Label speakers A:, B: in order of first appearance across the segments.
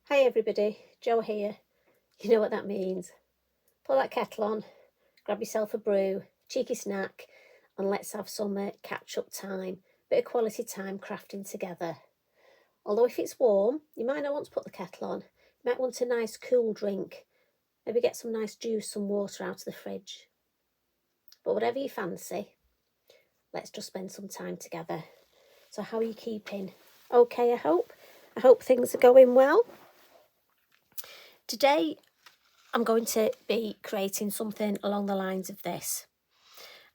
A: Hi everybody, Jo here. You know what that means. Put that kettle on, grab yourself a brew, cheeky snack, and let's have some catch-up time, bit of quality time crafting together. Although if it's warm, you might not want to put the kettle on. You might want a nice cool drink. Maybe get some nice juice, some water out of the fridge. But whatever you fancy, let's just spend some time together. So how are you keeping? Okay, I hope. I hope things are going well. Today, I'm going to be creating something along the lines of this.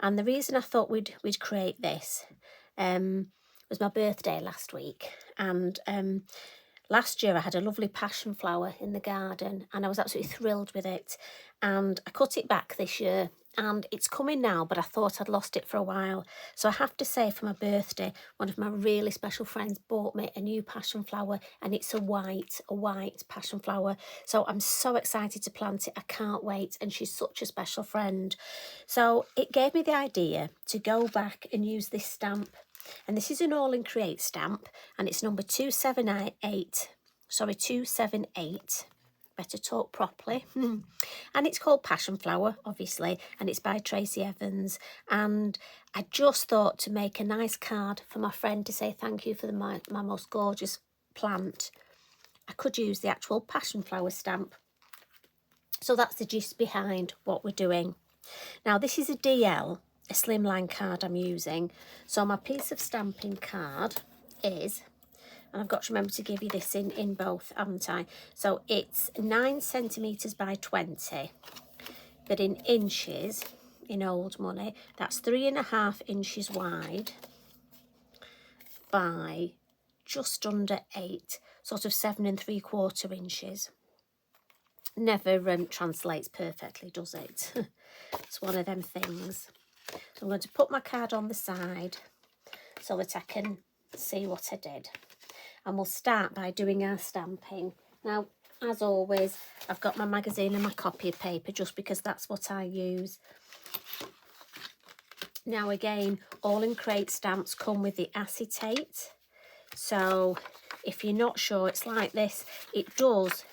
A: And the reason I thought we'd create this was my birthday last week. And last year I had a lovely passion flower in the garden and I was absolutely thrilled with it. And I cut it back this year and it's coming now, but I thought I'd lost it for a while. So I have to say, for my birthday, one of my really special friends bought me a new passion flower and it's a white passion flower. So I'm so excited to plant it. I can't wait. And she's such a special friend. So it gave me the idea to go back and use this stamp. And this is an Aall Create stamp and it's number 278. Better talk properly. And it's called Passion Flower, obviously, and it's by Tracy Evans. And I just thought to make a nice card for my friend to say thank you for my most gorgeous plant. I could use the actual Passion Flower stamp. So that's the gist behind what we're doing. Now, this is a DL, a slimline card I'm using. So my piece of stamping card is, and I've got to remember to give you this in both, haven't I? So it's 9 centimetres by 20, but in inches, in old money, that's 3.5 inches wide by just under 8, sort of 7 3/4 inches. Never translates perfectly, does it? It's one of them things. So I'm going to put my card on the side so that I can see what I did. And we'll start by doing our stamping. Now, as always, I've got my magazine and my copy of paper just because that's what I use. Now again, Aall Create stamps come with the acetate. So if you're not sure, it's like this. It does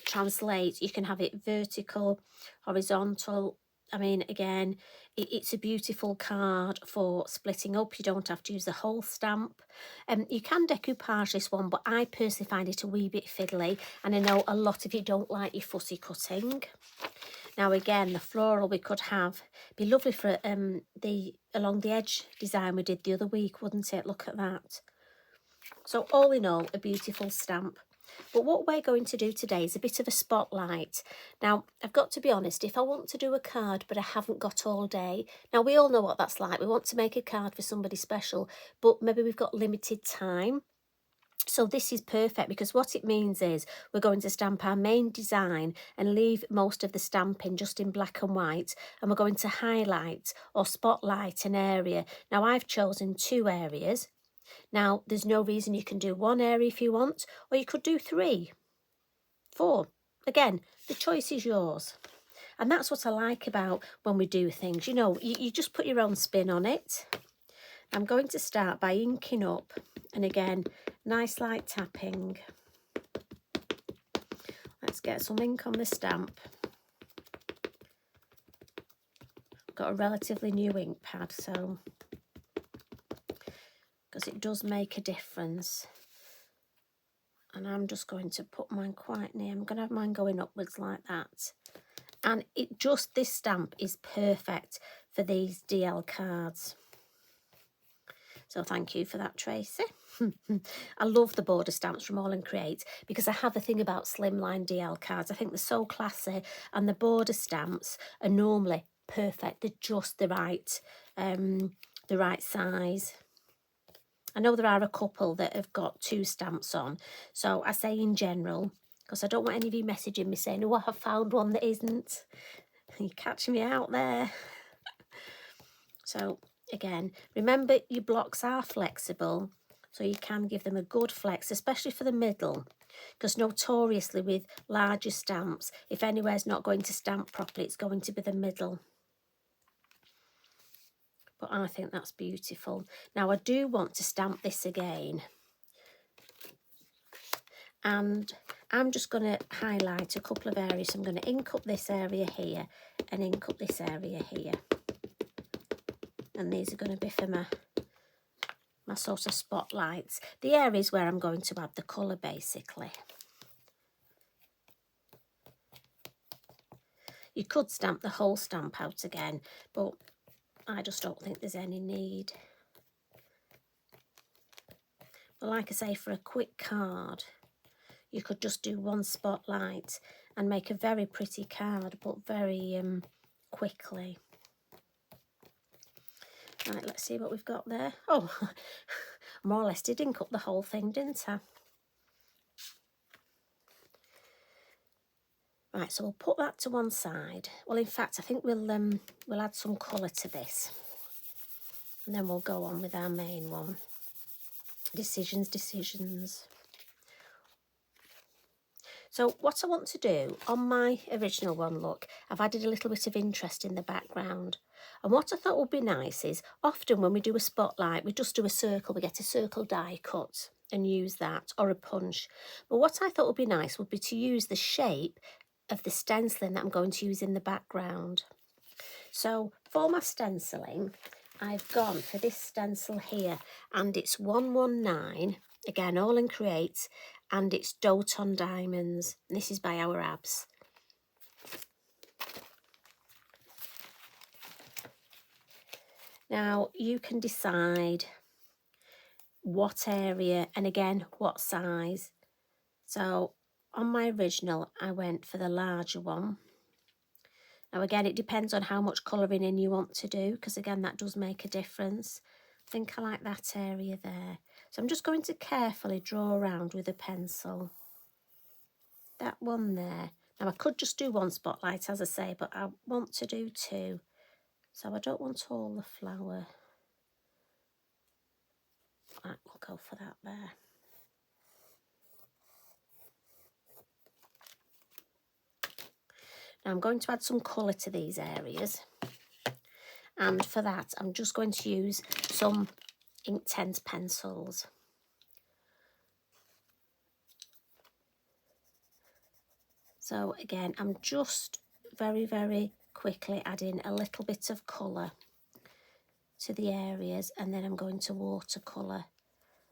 A: translate. You can have it vertical, horizontal. I mean, again, it's a beautiful card for splitting up. You don't have to use the whole stamp. You can decoupage this one, but I personally find it a wee bit fiddly. And I know a lot of you don't like your fussy cutting. Now, again, the floral we could have, be lovely for the along the edge design we did the other week, wouldn't it? Look at that. So all in all, a beautiful stamp. But what we're going to do today is a bit of a spotlight. Now, I've got to be honest, if I want to do a card but I haven't got all day, now we all know what that's like. We want to make a card for somebody special, but maybe we've got limited time. So this is perfect because what it means is we're going to stamp our main design and leave most of the stamping just in black and white, and we're going to highlight or spotlight an area. Now, I've chosen 2 areas. Now, there's no reason you can do 1 area if you want, or you could do 3, 4. Again, the choice is yours. And that's what I like about when we do things. You know, you just put your own spin on it. I'm going to start by inking up, and again, nice light tapping. Let's get some ink on the stamp. I've got a relatively new ink pad, so because it does make a difference. And I'm just going to put mine quite near. I'm going to have mine going upwards like that. And this stamp is perfect for these DL cards. So thank you for that, Tracy. I love the border stamps from Aall Create because I have a thing about slimline DL cards. I think they're so classy, and the border stamps are normally perfect. They're just the right size. I know there are a couple that have got 2 stamps on, so I say in general, because I don't want any of you messaging me saying, oh, I have found one that isn't. You're catching me out there. So again, remember your blocks are flexible, so you can give them a good flex, especially for the middle, because notoriously with larger stamps, if anywhere's not going to stamp properly, it's going to be the middle. But I think that's beautiful. Now, I do want to stamp this again. And I'm just going to highlight a couple of areas. So I'm going to ink up this area here and ink up this area here. And these are going to be for my sort of spotlights. The areas where I'm going to add the colour basically. You could stamp the whole stamp out again, but I just don't think there's any need. But like I say, for a quick card, you could just do one spotlight and make a very pretty card, but very quickly. Right, let's see what we've got there. Oh, more or less did ink up the whole thing, didn't I? Right, so we'll put that to one side. Well, in fact, I think we'll add some colour to this. And then we'll go on with our main one. Decisions. So what I want to do on my original one, look, I've added a little bit of interest in the background. And what I thought would be nice is, often when we do a spotlight, we just do a circle, we get a circle die cut and use that, or a punch. But what I thought would be nice would be to use the shape of the stenciling that I'm going to use in the background. So for my stenciling, I've gone for this stencil here, and it's 119, again, Aall Create, and it's Dote on Diamonds. And this is by Our Abs. Now, you can decide what area, and again, what size. So on my original, I went for the larger one. Now, again, it depends on how much colouring in you want to do, because, again, that does make a difference. I think I like that area there. So I'm just going to carefully draw around with a pencil. That one there. Now, I could just do one spotlight, as I say, but I want to do two. So I don't want all the flower. Right, we'll go for that there. Now, I'm going to add some colour to these areas. And for that, I'm just going to use some Inktense pencils. So again, I'm just very quickly adding a little bit of colour to the areas, and then I'm going to watercolour.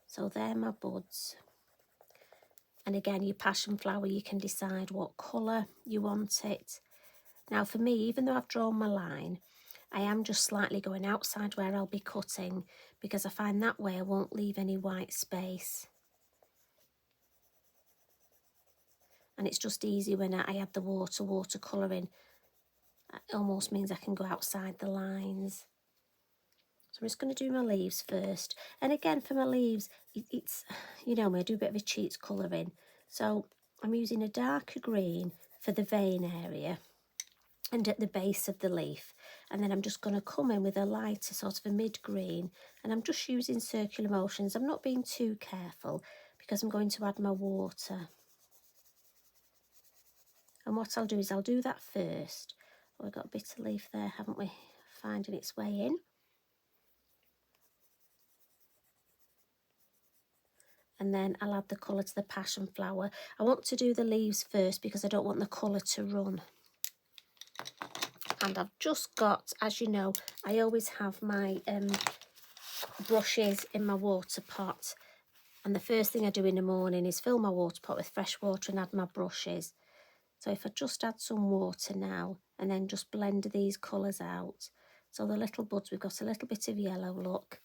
A: So they're my buds. And again, your passion flower, you can decide what colour you want it. Now for me, even though I've drawn my line, I am just slightly going outside where I'll be cutting, because I find that way I won't leave any white space. And it's just easy when I add the watercolouring. It almost means I can go outside the lines. So I'm just going to do my leaves first. And again, for my leaves, it's, you know me, I do a bit of a cheats colouring. So I'm using a darker green for the vein area and at the base of the leaf. And then I'm just going to come in with a lighter sort of a mid-green. And I'm just using circular motions. I'm not being too careful because I'm going to add my water. And what I'll do is I'll do that first. Oh, we've got a bit of leaf there, haven't we? Finding its way in. And then I'll add the colour to the passion flower. I want to do the leaves first because I don't want the colour to run. And I've just got, as you know, I always have my brushes in my water pot. And the first thing I do in the morning is fill my water pot with fresh water and add my brushes. So if I just add some water now and then just blend these colours out. So the little buds, we've got a little bit of yellow, look.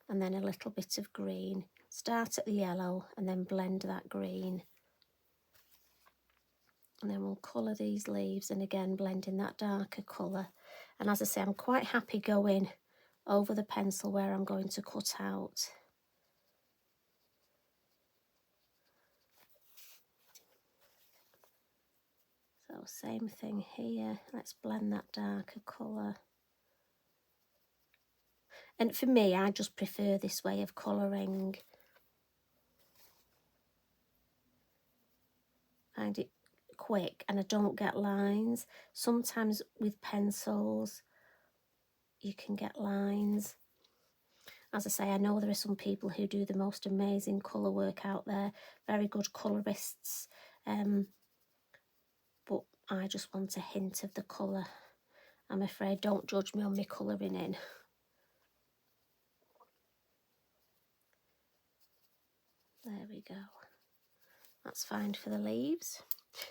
A: And then a little bit of green. Start at the yellow and then blend that green. And then we'll colour these leaves, and again blending that darker colour. And as I say, I'm quite happy going over the pencil where I'm going to cut out. So same thing here, let's blend that darker colour. And for me, I just prefer this way of colouring. Find it quick and I don't get lines. Sometimes with pencils, you can get lines. As I say, I know there are some people who do the most amazing colour work out there, very good colourists, but I just want a hint of the colour. I'm afraid, don't judge me on my colouring in. There we go. That's fine for the leaves.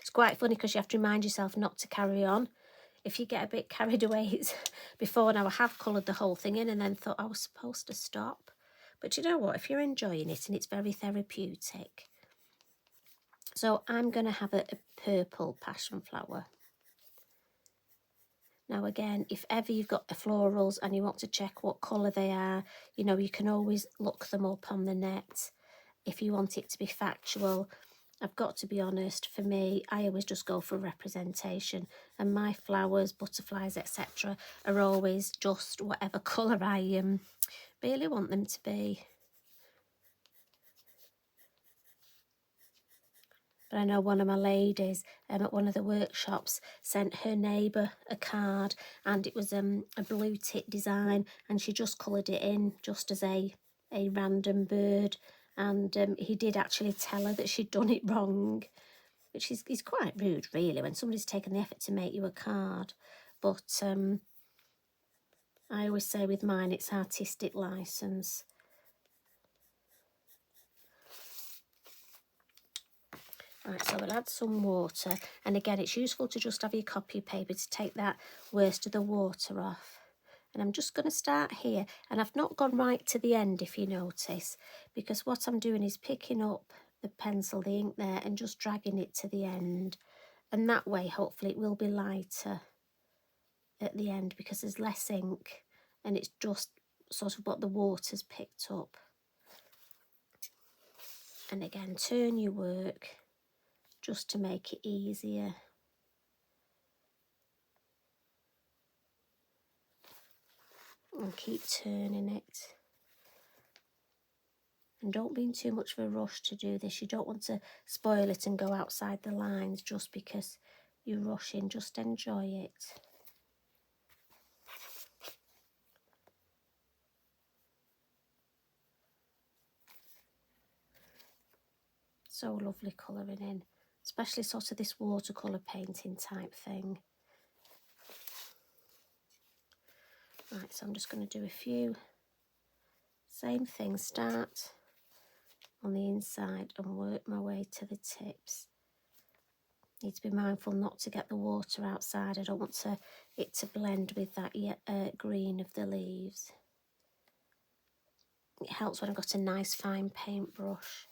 A: It's quite funny because you have to remind yourself not to carry on. If you get a bit carried away, it's before now I have coloured the whole thing in and then thought I was supposed to stop. But you know what, if you're enjoying it and it's very therapeutic. So I'm going to have a purple passion flower. Now again, if ever you've got the florals and you want to check what colour they are, you know, you can always look them up on the net. If you want it to be factual, I've got to be honest, for me, I always just go for representation, and my flowers, butterflies, etc. are always just whatever colour I really want them to be. But I know one of my ladies at one of the workshops sent her neighbour a card, and it was a blue tick design, and she just coloured it in just as a random bird, and he did actually tell her that she'd done it wrong, which is quite rude really when somebody's taken the effort to make you a card. But I always say with mine it's artistic licence. Right, so we'll add some water, and again it's useful to just have your copy paper to take that worst of the water off. And I'm just going to start here, and I've not gone right to the end if you notice, because what I'm doing is picking up the pencil, the ink there, and just dragging it to the end, and that way hopefully it will be lighter at the end because there's less ink and it's just sort of what the water's picked up. And again, turn your work just to make it easier. And keep turning it. And don't be in too much of a rush to do this. You don't want to spoil it and go outside the lines just because you're rushing. Just enjoy it. So lovely colouring in, especially sort of this watercolour painting type thing. Right, so I'm just going to do a few. Same thing, start on the inside and work my way to the tips. Need to be mindful not to get the water outside. I don't want it to blend with that green of the leaves. It helps when I've got a nice fine paintbrush.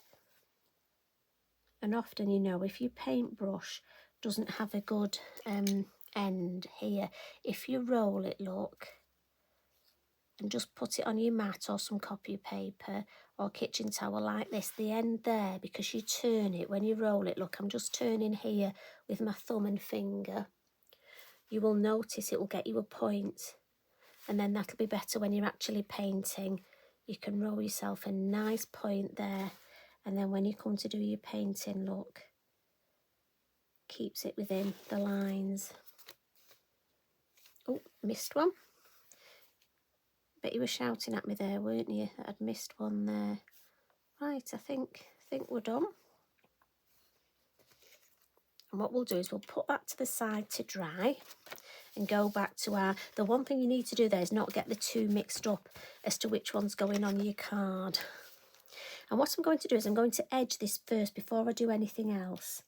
A: And often, you know, if your paintbrush doesn't have a good end here, if you roll it, look, and just put it on your mat or some copy paper or kitchen towel like this, the end there, because you turn it when you roll it, look, I'm just turning here with my thumb and finger, you will notice it will get you a point, and then that'll be better when you're actually painting. You can roll yourself a nice point there, and then when you come to do your painting, look, keeps it within the lines. Oh, missed one. Bet you were shouting at me there, weren't you, that I'd missed one there. Right, I think we're done. And what we'll do is we'll put that to the side to dry and go back to the one thing you need to do there is not get the two mixed up as to which one's going on your card. And what I'm going to do is I'm going to edge this first before I do anything else.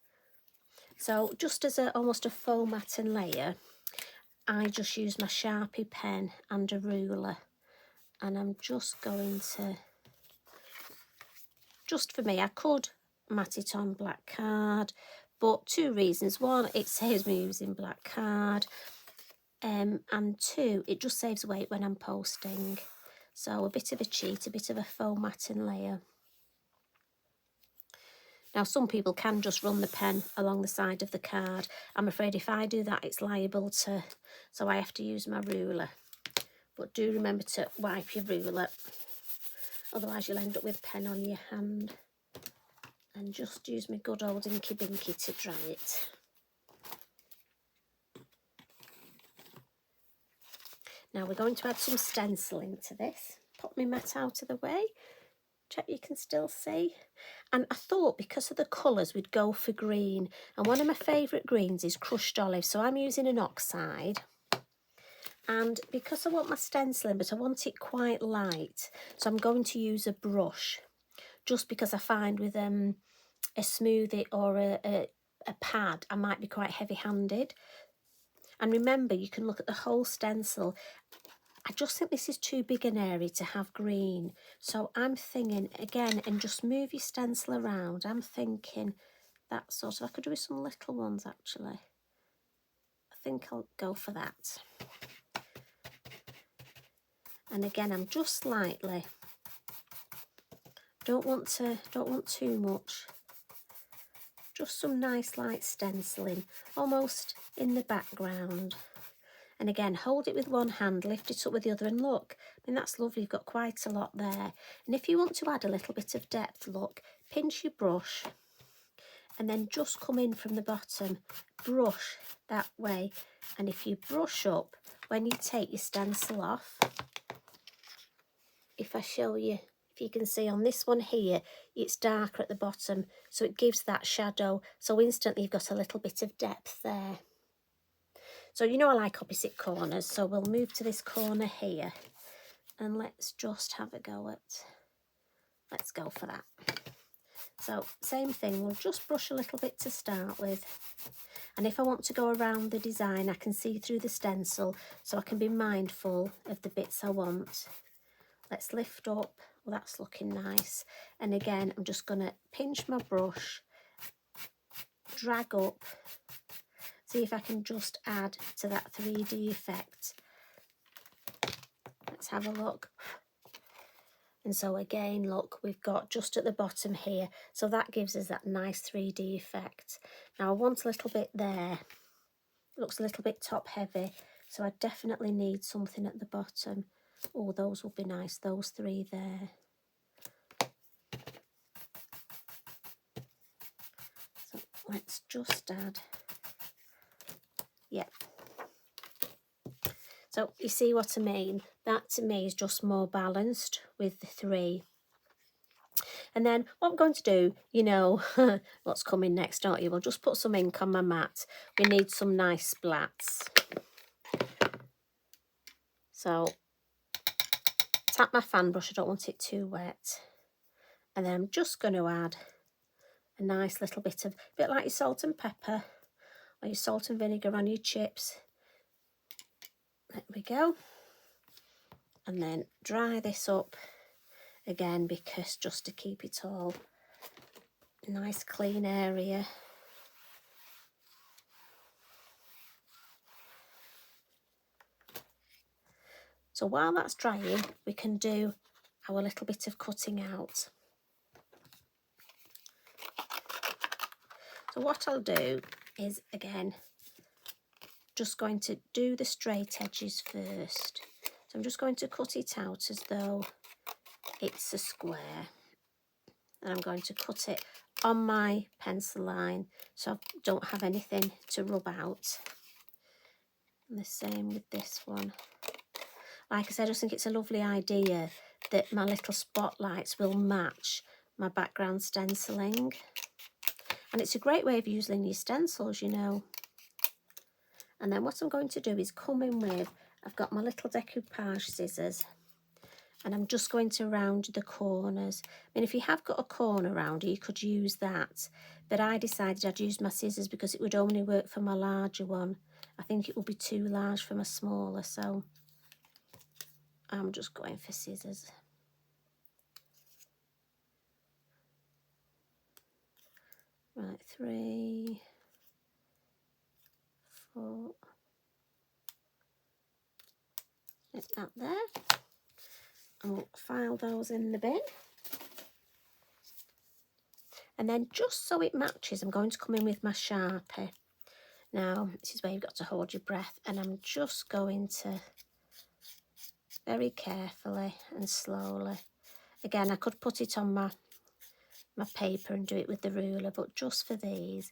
A: So just as almost a foam mat and layer, I just use my Sharpie pen and a ruler, and I'm just going to, just for me, I could mat it on black card, but two reasons. One, it saves me using black card, and two, it just saves weight when I'm posting. So a bit of a cheat, a bit of a foam mat and layer. Now, some people can just run the pen along the side of the card. I'm afraid if I do that, it's liable to, so I have to use my ruler. But do remember to wipe your ruler, otherwise you'll end up with pen on your hand. And just use my good old Inky Binky to dry it. Now we're going to add some stenciling to this. pop my mat out of the way. Check you can still see. And I thought because of the colours we'd go for green. And one of my favourite greens is crushed olive. So I'm using an oxide. And because I want my stenciling, but I want it quite light. So I'm going to use a brush. Just because I find with a smoothie or a pad, I might be quite heavy-handed. And remember, you can look at the whole stencil. I just think this is too big an area to have green. So I'm thinking, again, and just move your stencil around. I'm thinking that sort of, I could do with some little ones actually. I think I'll go for that. And again, I'm just slightly, don't want too much. Just some nice light stenciling, almost in the background. And again, hold it with one hand, lift it up with the other, and look, I mean, that's lovely, you've got quite a lot there. And if you want to add a little bit of depth, look, pinch your brush, and then just come in from the bottom, brush that way. And if you brush up, when you take your stencil off, if I show you, if you can see on this one here, it's darker at the bottom, so it gives that shadow, so instantly you've got a little bit of depth there. So you know I like opposite corners, so we'll move to this corner here, and let's just have a go at, let's go for that. So same thing, we'll just brush a little bit to start with. And if I want to go around the design, I can see through the stencil, so I can be mindful of the bits I want. Let's lift up, well, that's looking nice. And again, I'm just going to pinch my brush, drag up, see if I can just add to that 3D effect. Let's have a look. And so again, look, we've got just at the bottom here, so that gives us that nice 3D effect. Now I want a little bit there, it looks a little bit top heavy, so I definitely need something at the bottom. Oh, those will be nice, those three there. So let's just add, yeah. So you see what I mean? That to me is just more balanced with the three. And then what I'm going to do, you know, what's coming next, don't you? We'll just put some ink on my mat. We need some nice splats. So tap my fan brush, I don't want it too wet. And then I'm just going to add a nice little bit of, a bit like your salt and pepper or your salt and vinegar on your chips. There we go. And then dry this up again, because just to keep it all a nice clean area. So while that's drying, we can do our little bit of cutting out. So what I'll do is, again, just going to do the straight edges first. So I'm just going to cut it out as though it's a square. And I'm going to cut it on my pencil line so I don't have anything to rub out. And the same with this one. Like I said, I just think it's a lovely idea that my little spotlights will match my background stenciling. And it's a great way of using your stencils, you know. And then what I'm going to do is come in with, I've got my little decoupage scissors, and I'm just going to round the corners. I mean, if you have got a corner rounder, you could use that. But I decided I'd use my scissors because it would only work for my larger one. I think it would be too large for my smaller, so I'm just going for scissors. Right, 3, 4. Get that there. And we'll file those in the bin. And then just so it matches, I'm going to come in with my Sharpie. Now, this is where you've got to hold your breath, and I'm just going to very carefully and slowly. Again, I could put it on my paper and do it with the ruler, but just for these,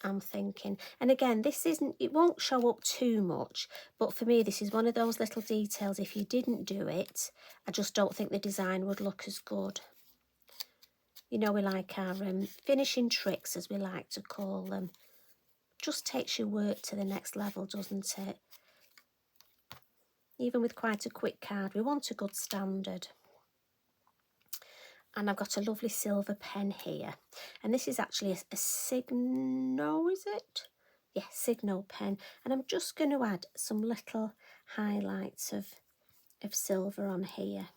A: I'm thinking. And again, this isn't, it won't show up too much, but for me, this is one of those little details. If you didn't do it, I just don't think the design would look as good. You know, we like our finishing tricks, as we like to call them. Just takes your work to the next level, doesn't it? Even with quite a quick card, we want a good standard. And I've got a lovely silver pen here. And this is actually a Signo, is it? Yeah, Signo pen. And I'm just going to add some little highlights of silver on here.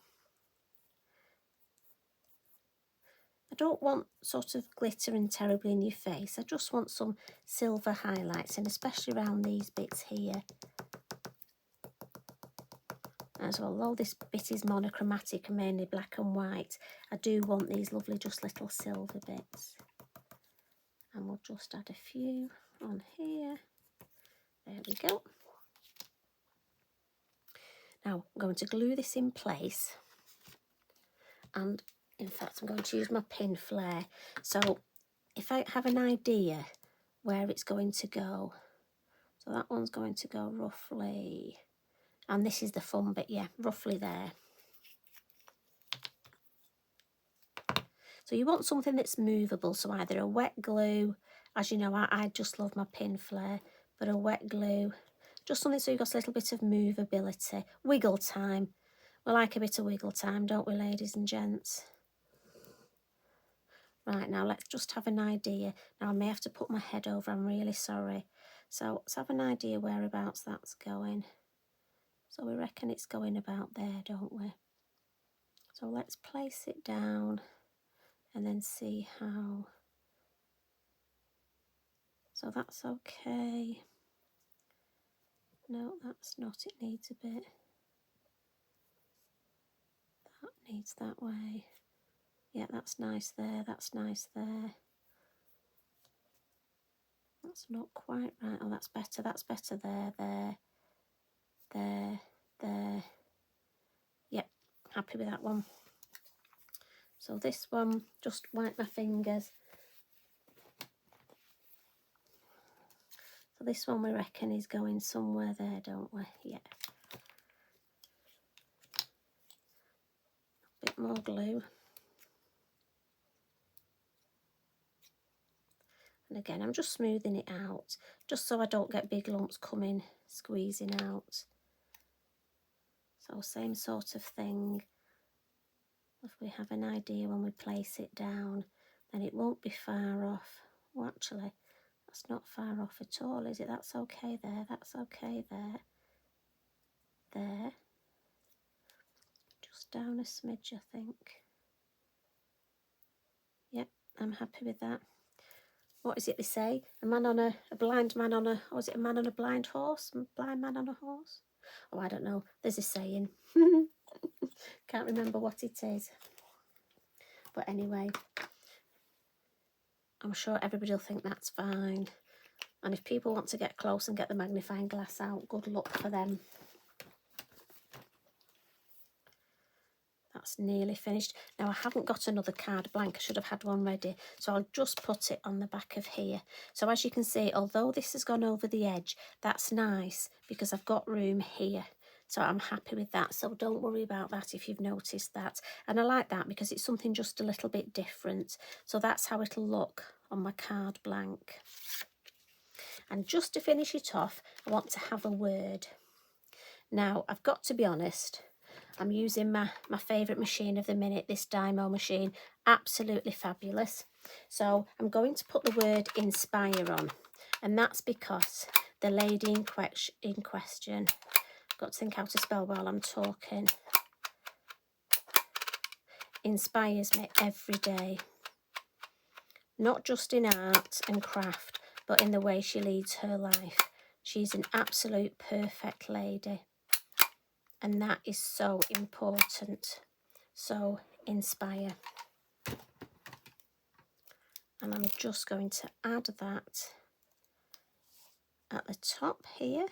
A: I don't want sort of glittering terribly in your face. I just want some silver highlights, and especially around these bits here. As well, although this bit is monochromatic and mainly black and white, I do want these lovely just little silver bits. And we'll just add a few on here. There we go. Now I'm going to glue this in place, and in fact I'm going to use my pin flare. So if I have an idea where it's going to go, so that one's going to go roughly, and this is the fun bit, yeah, roughly there. So you want something that's movable, so either a wet glue, as you know, I just love my pin flare, but a wet glue, just something so you've got a little bit of movability, wiggle time. We like a bit of wiggle time, don't we, ladies and gents? Right, now let's just have an idea. Now I may have to put my head over, I'm really sorry. So let's have an idea whereabouts that's going. So we reckon it's going about there, don't we? So let's place it down and then see how. So that's okay. No, that's not, it needs a bit. That needs that way. Yeah, that's nice there, that's nice there. That's not quite right. Oh, that's better there, there. Yep, happy with that one. So this one, just wipe my fingers. So this one we reckon is going somewhere there, don't we? Yeah. A bit more glue. And again, I'm just smoothing it out, just so I don't get big lumps coming, squeezing out. So same sort of thing. If we have an idea when we place it down, then it won't be far off. Well, actually, that's not far off at all, is it? That's okay there, that's okay there. There. Just down a smidge, I think. Yep, I'm happy with that. What is it they say? A blind man on a, or is it a man on a blind horse? A blind man on a horse? Oh, I don't know. There's a saying. Can't remember what it is. But anyway, I'm sure everybody will think that's fine. And if people want to get close and get the magnifying glass out, good luck for them. That's nearly finished. Now I haven't got another card blank. I should have had one ready. So I'll just put it on the back of here. So as you can see, although this has gone over the edge, that's nice because I've got room here. So I'm happy with that. So don't worry about that if you've noticed that. And I like that because it's something just a little bit different. So that's how it'll look on my card blank. And just to finish it off, I want to have a word. Now, I've got to be honest, I'm using my favourite machine of the minute, this Dymo machine. Absolutely fabulous. So I'm going to put the word inspire on. And that's because the lady in question, I've got to think how to spell while I'm talking, inspires me every day. Not just in art and craft, but in the way she leads her life. She's an absolute perfect lady. And that is so important. So inspire. And I'm just going to add that at the top here.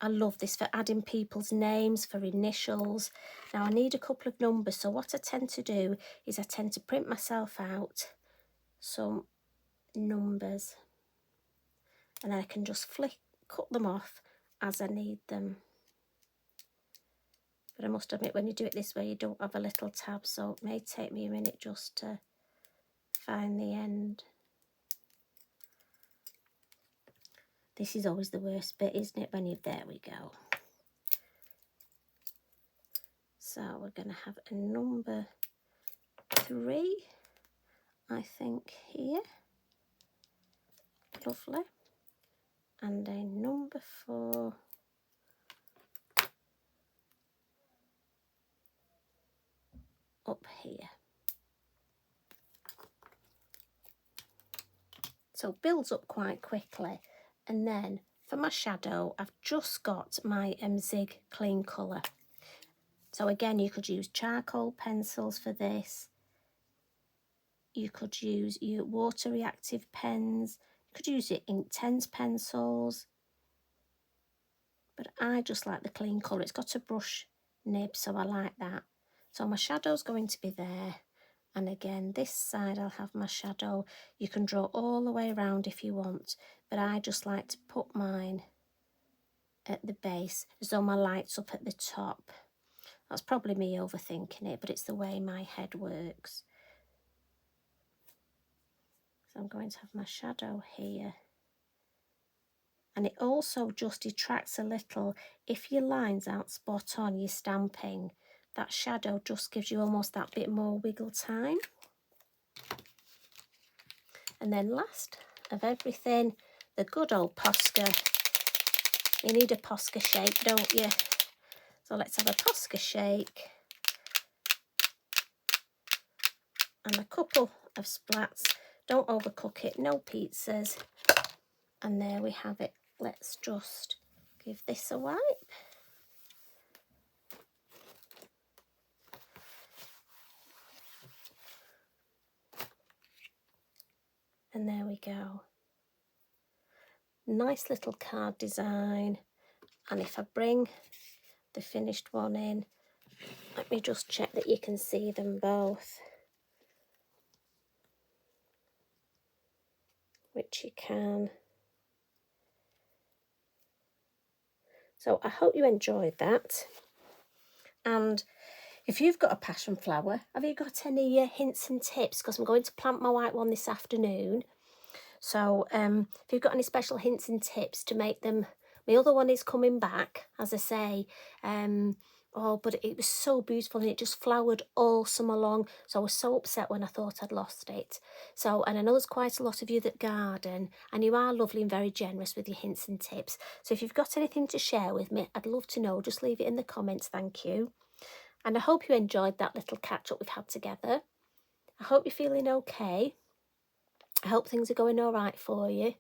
A: I love this for adding people's names, for initials. Now I need a couple of numbers, so what I tend to do is I tend to print myself out some numbers, and then I can just cut them off as I need them. But I must admit, when you do it this way, you don't have a little tab, so it may take me a minute just to find the end. This is always the worst bit, isn't it? There we go. So we're going to have a number 3, I think, here. Lovely. And a number 4. Up here. So it builds up quite quickly. And then for my shadow, I've just got my Zig clean colour. So again, you could use charcoal pencils for this. You could use your water reactive pens. You could use your Inktense pencils. But I just like the clean colour. It's got a brush nib, so I like that. So my shadow's going to be there. And again, this side I'll have my shadow. You can draw all the way around if you want, but I just like to put mine at the base as though my light's up at the top. That's probably me overthinking it, but it's the way my head works. So I'm going to have my shadow here. And it also just detracts a little. If your lines aren't spot on, you're stamping, that shadow just gives you almost that bit more wiggle time. And then last of everything, the good old Posca. You need a Posca shake, don't you? So let's have a Posca shake. And a couple of splats. Don't overcook it, no pizzas. And there we have it. Let's just give this a wipe. And there we go. Nice little card design. And if I bring the finished one in, let me just check that you can see them both. Which you can. So I hope you enjoyed that. And if you've got a passion flower, have you got any hints and tips? Because I'm going to plant my white one this afternoon. So if you've got any special hints and tips to make them, my other one is coming back, as I say. Oh, but it was so beautiful and it just flowered all summer long. So I was so upset when I thought I'd lost it. So, and I know there's quite a lot of you that garden and you are lovely and very generous with your hints and tips. So if you've got anything to share with me, I'd love to know. Just leave it in the comments, thank you. And I hope you enjoyed that little catch up we've had together. I hope you're feeling okay. I hope things are going all right for you.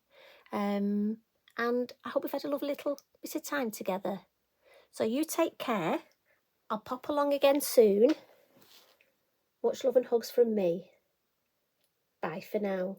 A: And I hope we've had a lovely little bit of time together. So you take care. I'll pop along again soon. Much love and hugs from me. Bye for now.